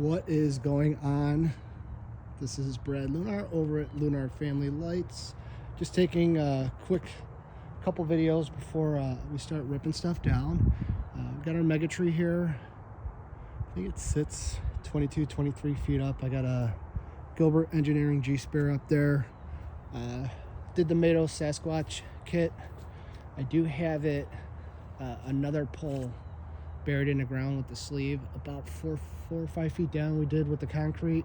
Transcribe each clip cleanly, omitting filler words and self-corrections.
What is going on? This is Brad Lunar over at Lunar Family Lights. Just taking a quick couple videos before we start ripping stuff down. We've got our mega tree here. I think it sits 22, 23 feet up. I got a Gilbert Engineering G-Spare up there. Did the Mado Sasquatch kit. I do have it another pole buried in the ground with the sleeve about 4 or 5 feet down. We did with the concrete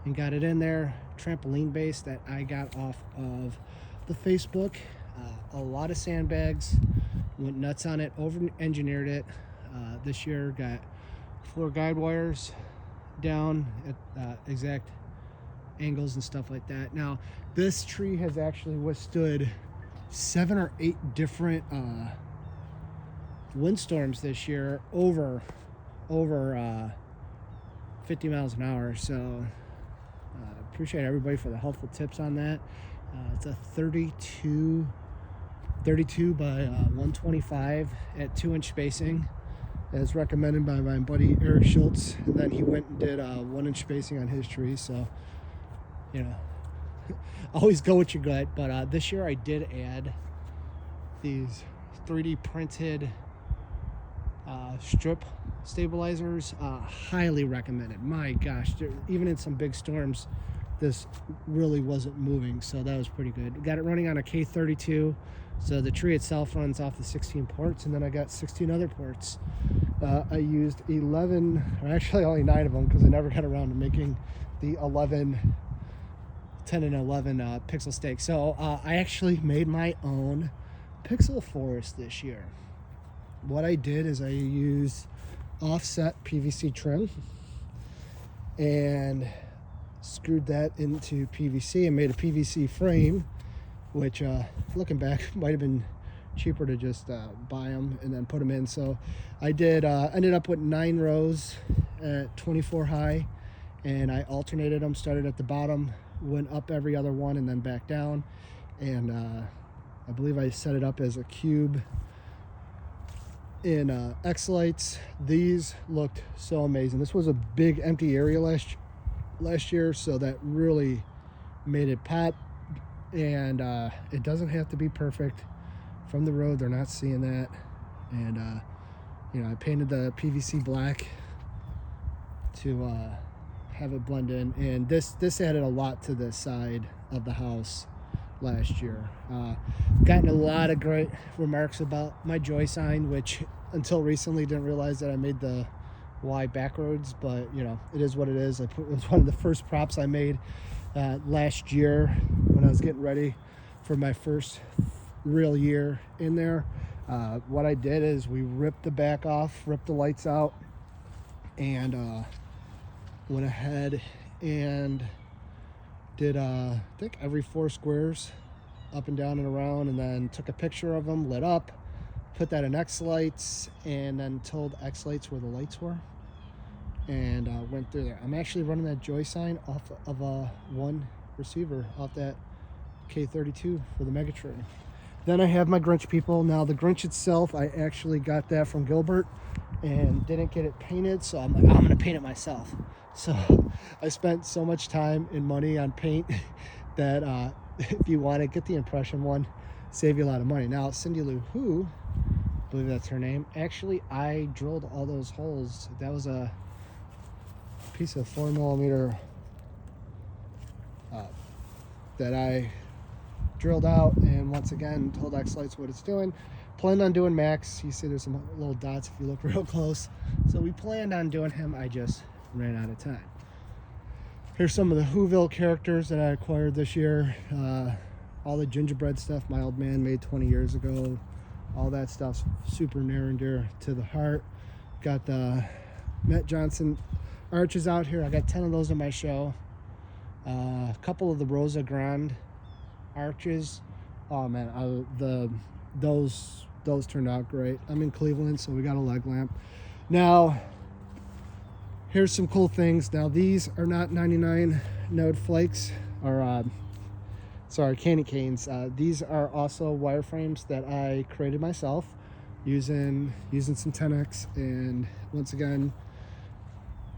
and got it in there. Trampoline base that I got off of the Facebook. A lot of sandbags, went nuts on it, over engineered it this year. Got floor guide wires down at exact angles and stuff like that. Now this tree has actually withstood 7 or 8 different windstorms this year over 50 miles an hour. So appreciate everybody for the helpful tips on that. It's a 32 by 125 at 2-inch spacing, as recommended by my buddy Eric Schultz, and then he went and did 1-inch spacing on his tree. So you know, always go with your gut. But this year I did add these 3D printed strip stabilizers. Highly recommended. My gosh, even in some big storms this really wasn't moving, so that was pretty good. Got it running on a K32, so the tree itself runs off the 16 ports, and then I got 16 other ports. I used 11, or actually only 9 of them, because I never got around to making the 10 and 11 pixel stake. So I actually made my own pixel forest this year. What I did is I used offset PVC trim and screwed that into PVC and made a PVC frame, which looking back might have been cheaper to just buy them and then put them in. So I did ended up with 9 rows at 24 high, and I alternated them, started at the bottom, went up every other one, and then back down. And I believe I set it up as a cube in X-Lights. These looked so amazing. This was a big empty area last year, so that really made it pop. And it doesn't have to be perfect from the road. They're not seeing that. And you know, I painted the PVC black to have it blend in, and this added a lot to the side of the house last year. Gotten a lot of great remarks about my joy sign, which until recently didn't realize that I made the Y backwards, but you know, it is what it is. It was one of the first props I made last year when I was getting ready for my first real year in there. What I did is we ripped the back off, ripped the lights out, and went ahead and did I think every 4 squares up and down and around, and then took a picture of them, lit up, put that in X-Lights, and then told X-Lights where the lights were, and went through there. I'm actually running that joy sign off of one receiver off that K32 for the Megatron. Then I have my Grinch people. Now the Grinch itself, I actually got that from Gilbert and didn't get it painted, so I'm like, I'm gonna paint it myself. So I spent so much time and money on paint that if you want to get the impression one, save you a lot of money. Now Cindy Lou Who, I believe that's her name, actually I drilled all those holes. That was a piece of 4mm that I drilled out, and once again told X-Lights what it's doing. Planned on doing Max. You see there's some little dots if you look real close. So we planned on doing him. I just ran out of time. Here's some of the Whoville characters that I acquired this year. All the gingerbread stuff my old man made 20 years ago. All that stuff's super near and dear to the heart. Got the Matt Johnson arches out here. I got 10 of those in my show. A couple of the Rosa Grande arches. Oh man, those turned out great. I'm in Cleveland, so we got a leg lamp. Now here's some cool things. Now these are not 99 node flakes, or candy canes. These are also wireframes that I created myself using some 10x. And once again,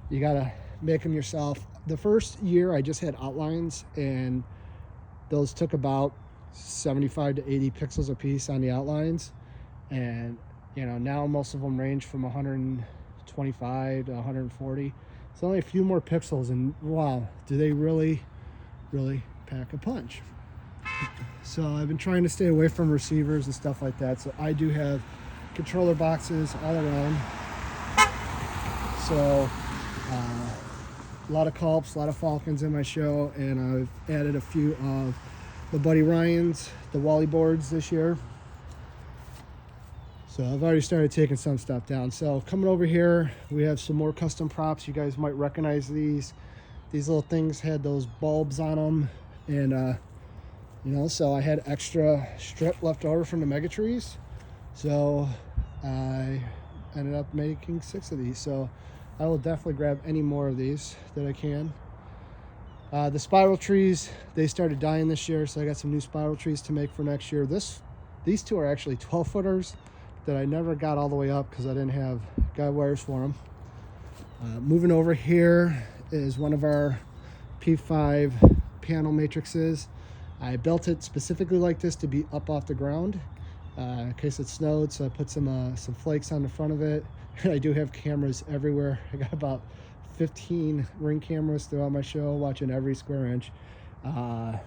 you gotta make them yourself. The first year I just had outlines, and those took about 75 to 80 pixels a piece on the outlines. And now most of them range from 125 to 140. It's only a few more pixels, and wow, do they really pack a punch. So I've been trying to stay away from receivers and stuff like that. So I do have controller boxes all around. So a lot of Culps, a lot of Falcons in my show, and I've added a few of the Buddy Ryans, the Wally boards this year. So I've already started taking some stuff down. So coming over here, we have some more custom props. You guys might recognize these. These little things had those bulbs on them, and so I had extra strip left over from the mega trees. So I ended up making 6 of these. So I will definitely grab any more of these that I can. The spiral trees, they started dying this year, so I got some new spiral trees to make for next year. These two are actually 12-footers that I never got all the way up because I didn't have guide wires for them. Moving over here is one of our P5 panel matrices. I built it specifically like this to be up off the ground in case it snowed, so I put some flakes on the front of it. And I do have cameras everywhere. I got about 15 ring cameras throughout my show, watching every square inch.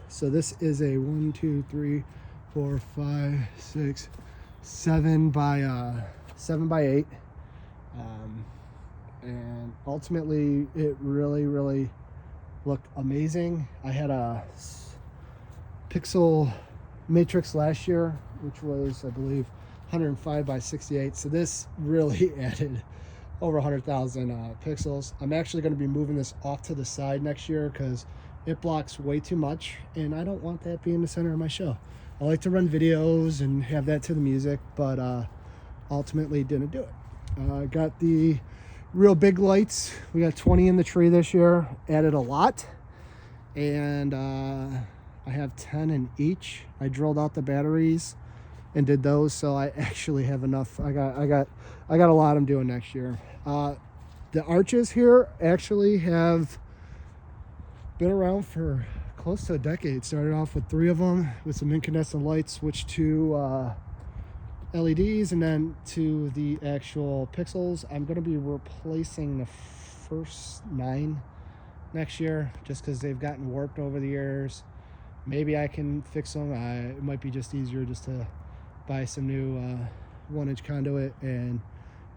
So this is a 1, 2, 3, 4, 5, 6, 7 by 8, and ultimately it really looked amazing. I had a pixel matrix last year, which was, I believe, 105 by 68. So this really added over 100,000 pixels. I'm actually going to be moving this off to the side next year because it blocks way too much, and I don't want that being the center of my show. I like to run videos and have that to the music, but ultimately didn't do it. Got the real big lights. We got 20 in the tree this year. Added a lot, and I have 10 in each. I drilled out the batteries and did those, so I actually have enough. I got a lot I'm doing next year. The arches here actually have been around for close to a decade. Started off with 3 of them with some incandescent lights, switched to LEDs, and then to the actual pixels. I'm going to be replacing the first 9 next year just because they've gotten warped over the years. Maybe I can fix them. It might be just easier just to buy some new 1-inch conduit and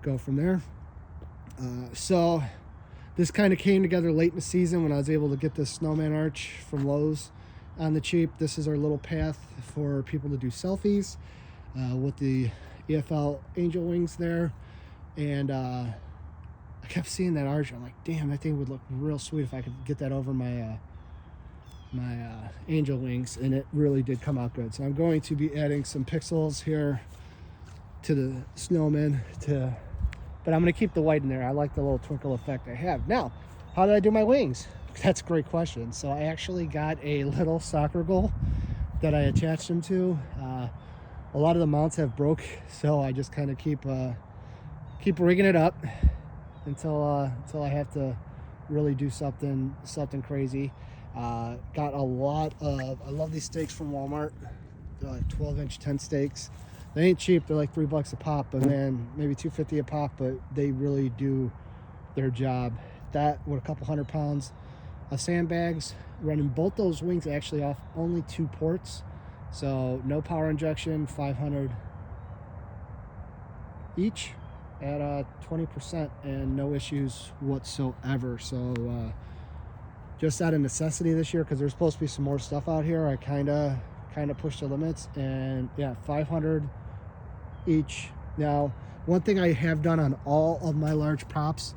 go from there. So this kind of came together late in the season when I was able to get this snowman arch from Lowe's on the cheap. This is our little path for people to do selfies with the LFL angel wings there. And I kept seeing that arch. I'm like, damn, that thing would look real sweet if I could get that over my angel wings, and it really did come out good. So I'm going to be adding some pixels here to the snowman but I'm going to keep the white in there. I like the little twinkle effect I have. Now, how did I do my wings? That's a great question. So I actually got a little soccer goal that I attached them to. A lot of the mounts have broke, so I just kind of keep rigging it up until I have to really do something crazy. Got a lot of, I love these stakes from Walmart. They're like 12-inch tent stakes. They ain't cheap. They're like $3 a pop, but man, maybe $2.50 a pop, but they really do their job. That with a couple 100 pounds of sandbags, running both those wings actually off only 2 ports. So no power injection, 500 each at 20%, and no issues whatsoever. So just out of necessity this year, because there's supposed to be some more stuff out here, I kind of pushed the limits, and yeah, 500 each. Now, one thing I have done on all of my large props,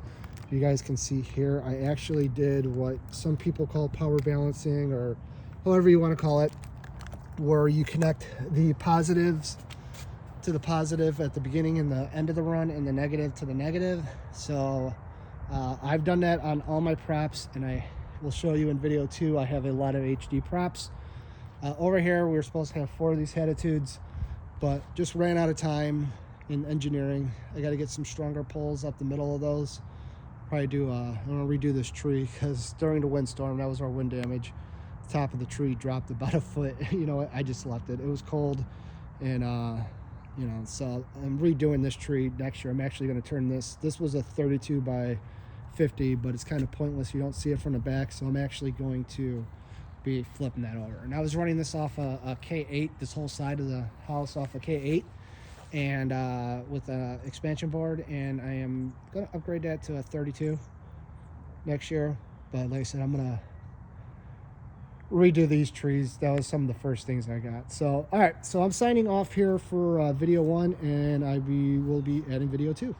you guys can see here, I actually did what some people call power balancing, or however you want to call it, where you connect the positives to the positive at the beginning and the end of the run, and the negative to the negative. So I've done that on all my props, and I will show you in video 2. I have a lot of HD props. Over here, we were supposed to have 4 of these attitudes, but just ran out of time in engineering. I got to get some stronger poles up the middle of those. probably do I'm gonna redo this tree, because during the windstorm, that was our wind damage. The top of the tree dropped about a foot. You know, I just left it. It was cold, and you know, so I'm redoing this tree next year. I'm actually going to turn this. This was a 32 by 50, but it's kind of pointless. You don't see it from the back, so I'm actually going to be flipping that over. And I was running this off a K8, this whole side of the house off a K8, and with an expansion board, and I am going to upgrade that to a 32 next year. But like I said, I'm going to redo these trees. That was some of the first things I got. So all right, so I'm signing off here for video 1, and will be adding video 2.